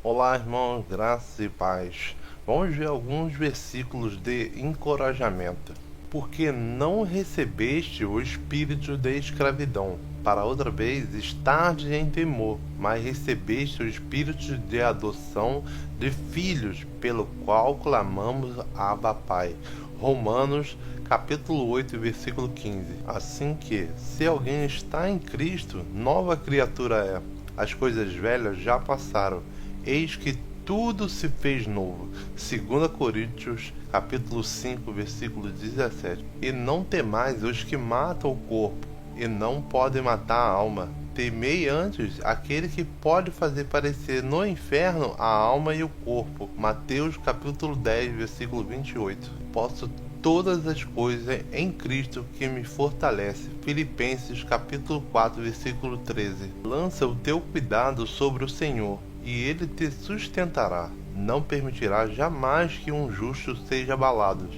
Olá, irmãos, graças e paz. Vamos ver alguns versículos de encorajamento. Porque não recebeste o espírito de escravidão, para outra vez estardes em temor, mas recebeste o espírito de adoção de filhos, pelo qual clamamos Abba Pai. Romanos capítulo 8, versículo 15. Assim que, se alguém está em Cristo, nova criatura é. As coisas velhas já passaram, eis que tudo se fez novo. 2 Coríntios, capítulo 5, versículo 17. E não temais os que matam o corpo, e não podem matar a alma. Temei antes aquele que pode fazer parecer no inferno a alma e o corpo. Mateus, capítulo 10, versículo 28. Posso todas as coisas em Cristo que me fortalece. Filipenses, capítulo 4, versículo 13. Lança o teu cuidado sobre o Senhor, e ele te sustentará. Não permitirá jamais que um justo seja abalado.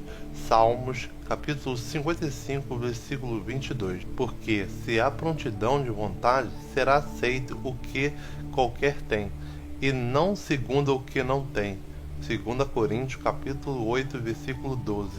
Salmos, capítulo 55, versículo 22. Porque se há prontidão de vontade, será aceito o que qualquer tem, e não segundo o que não tem. 2 Coríntios, capítulo 8, versículo 12.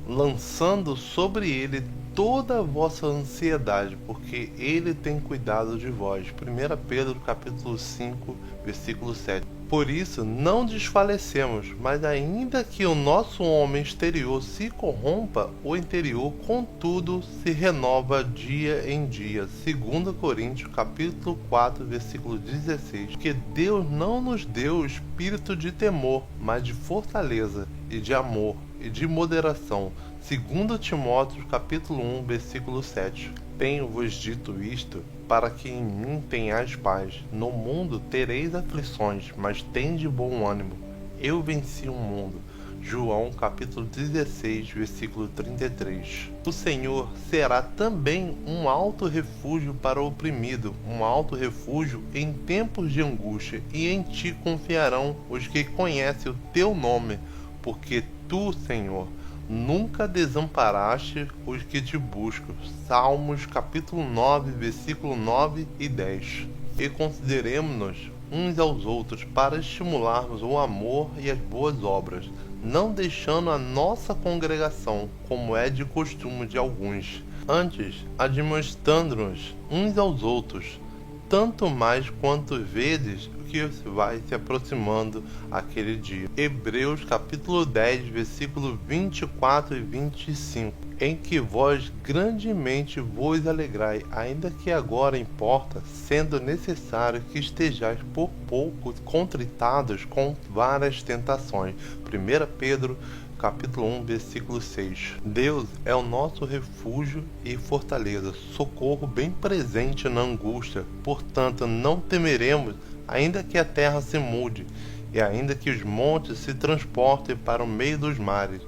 Lançando sobre ele toda a vossa ansiedade, porque ele tem cuidado de vós. 1 Pedro capítulo 5, versículo 7. Por isso não desfalecemos, mas ainda que o nosso homem exterior se corrompa, o interior contudo se renova dia em dia. 2 Coríntios capítulo 4, versículo 16. Que Deus não nos deu o espírito de temor, mas de fortaleza e de amor e de moderação. 2 Timóteo capítulo 1, versículo 7. Tenho-vos dito isto, para que em mim tenhais paz. No mundo tereis aflições, mas tende bom ânimo. Eu venci o mundo. João capítulo 16, versículo 33. O Senhor será também um alto refúgio para o oprimido, um alto refúgio em tempos de angústia, e em ti confiarão os que conhecem o teu nome, porque tu, Senhor, nunca desamparaste os que te buscam. Salmos capítulo 9, versículo 9 e 10. E consideremos-nos uns aos outros para estimularmos o amor e as boas obras, não deixando a nossa congregação, como é de costume de alguns, antes admoestando-nos uns aos outros, tanto mais quanto vedes que vai se aproximando aquele dia. Hebreus capítulo 10, versículo 24 e 25. Em que vós grandemente vos alegrai, ainda que agora importa, sendo necessário que estejais por pouco contritados com várias tentações. 1 Pedro capítulo 1, versículo 6. Deus é o nosso refúgio e fortaleza, socorro bem presente na angústia. Portanto, não temeremos, ainda que a terra se mude, e ainda que os montes se transportem para o meio dos mares,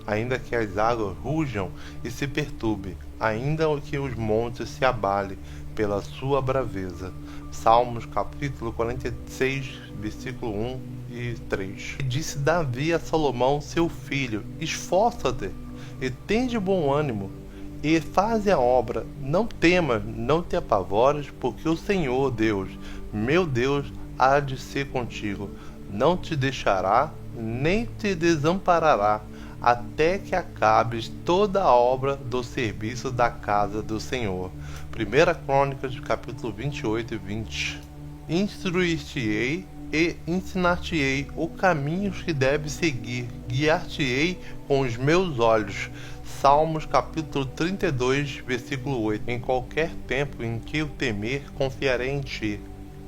ainda que as águas rujam e se perturbem, ainda que os montes se abalem pela sua braveza. Salmos capítulo 46, versículo 1 e 3. E disse Davi a Salomão, seu filho: esforça-te e tende bom ânimo, e faze a obra. Não temas, não te apavores, porque o Senhor Deus, meu Deus, há de ser contigo. Não te deixará, nem te desamparará, até que acabes toda a obra do serviço da casa do Senhor. 1 Crônicas, capítulo 28 e 20. Instruir-te-ei e ensinar-te-ei o caminho que deves seguir, guiar-te-ei com os meus olhos. Salmos capítulo 32, versículo 8. Em qualquer tempo em que eu temer, confiarei em ti.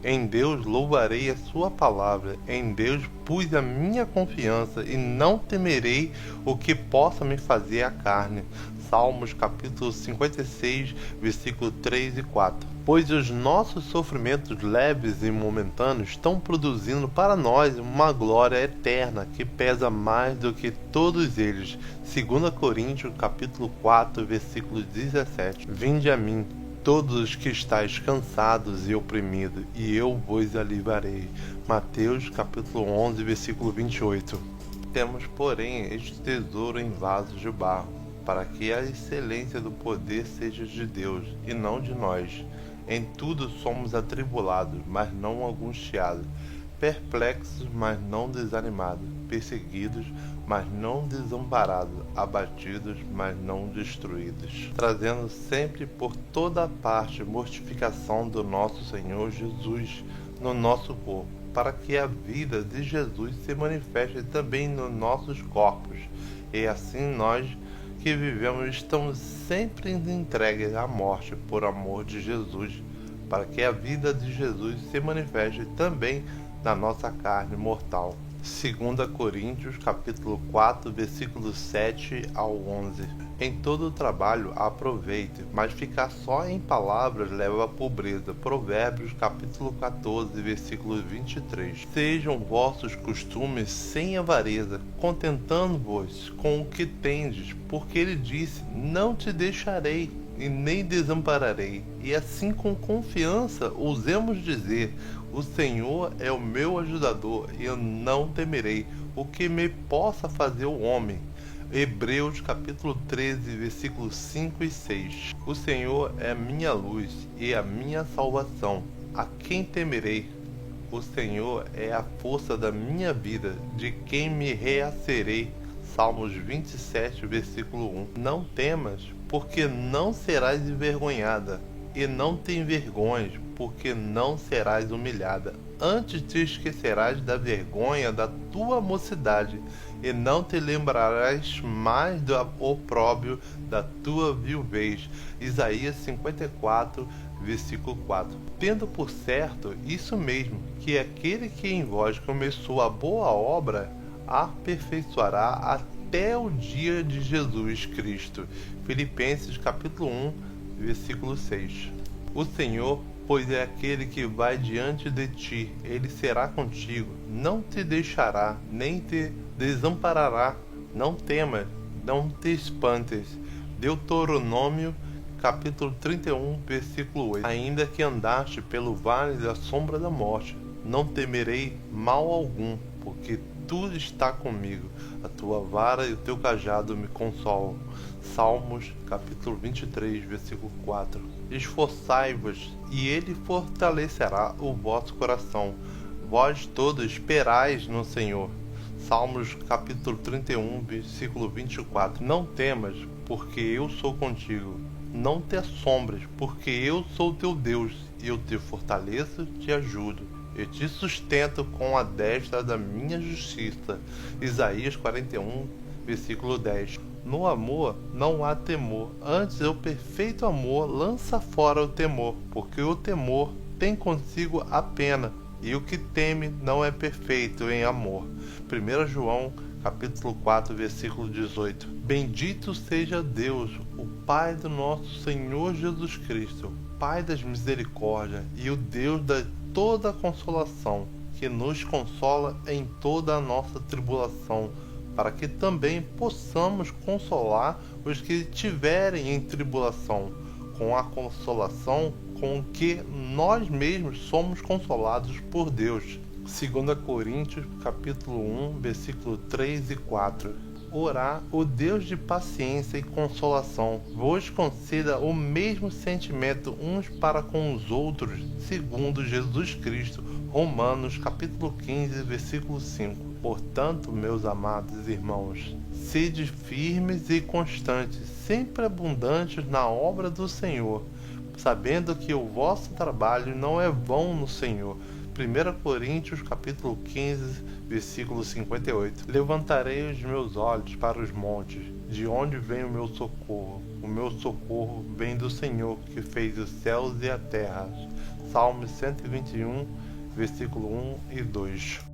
Em Deus louvarei a sua palavra, em Deus pus a minha confiança, e não temerei o que possa me fazer a carne. Salmos capítulo 56, versículo 3 e 4. Pois os nossos sofrimentos leves e momentâneos estão produzindo para nós uma glória eterna que pesa mais do que todos eles. 2 Coríntios capítulo 4, versículo 17. Vinde a mim, todos os que estáis cansados e oprimidos, e eu vos aliviarei. Mateus capítulo 11, versículo 28. Temos, porém, este tesouro em vasos de barro, para que a excelência do poder seja de Deus, e não de nós. Em tudo somos atribulados, mas não angustiados, perplexos, mas não desanimados, perseguidos, mas não desamparados, abatidos, mas não destruídos, trazendo sempre por toda parte mortificação do nosso Senhor Jesus no nosso corpo, para que a vida de Jesus se manifeste também nos nossos corpos, e assim nós que vivemos estamos sempre entregues à morte por amor de Jesus, para que a vida de Jesus se manifeste também na nossa carne mortal. 2 Coríntios, capítulo 4, versículos 7 ao 11. Em todo o trabalho aproveite, mas ficar só em palavras leva à pobreza. Provérbios, capítulo 14, versículo 23. Sejam vossos costumes sem avareza, contentando-vos com o que tendes, porque ele disse: não te deixarei e nem desampararei. E assim com confiança ousemos dizer: o Senhor é o meu ajudador, e eu não temerei o que me possa fazer o homem. Hebreus capítulo 13, versículos 5 e 6. O Senhor é a minha luz e a minha salvação. A quem temerei? O Senhor é a força da minha vida, de quem me reacerei. Salmos 27, versículo 1. Não temas, porque não serás envergonhada, e não te envergonhes, porque não serás humilhada. Antes te esquecerás da vergonha da tua mocidade, e não te lembrarás mais do opróbrio da tua viuvez. Isaías 54, versículo 4. Tendo por certo isso mesmo, que aquele que em vós começou a boa obra, aperfeiçoará até o dia de Jesus Cristo. Filipenses capítulo 1, versículo 6. O Senhor, pois, é aquele que vai diante de ti, ele será contigo, não te deixará, nem te desamparará. Não temas, não te espantes. Deuteronômio capítulo 31, versículo 8. Ainda que andaste pelo vale da sombra da morte, não temerei mal algum, porque tu está comigo, a tua vara e o teu cajado me consolam. Salmos capítulo 23, versículo 4. Esforçai-vos, e ele fortalecerá o vosso coração. Vós todos esperais no Senhor. Salmos capítulo 31, versículo 24. Não temas, porque eu sou contigo. Não te assombres, porque eu sou teu Deus. Eu te fortaleço, te ajudo. Eu te sustento com a destra da minha justiça. Isaías 41, versículo 10. No amor não há temor, antes o perfeito amor lança fora o temor, porque o temor tem consigo a pena, e o que teme não é perfeito em amor. 1 João capítulo 4, versículo 18. Bendito seja Deus, o Pai do nosso Senhor Jesus Cristo, Pai das misericórdias e o Deus da toda consolação, que nos consola em toda a nossa tribulação, para que também possamos consolar os que estiverem em tribulação, com a consolação com que nós mesmos somos consolados por Deus. 2 Coríntios capítulo 1, versículo 3 e 4. Orar, o Deus de paciência e consolação, vos conceda o mesmo sentimento uns para com os outros, segundo Jesus Cristo. Romanos capítulo 15, versículo 5. Portanto, meus amados irmãos, sede firmes e constantes, sempre abundantes na obra do Senhor, sabendo que o vosso trabalho não é vão no Senhor. 1 Coríntios capítulo 15, versículo 58. Levantarei os meus olhos para os montes, de onde vem o meu socorro? O meu socorro vem do Senhor, que fez os céus e a terra. Salmo 121, versículo 1 e 2.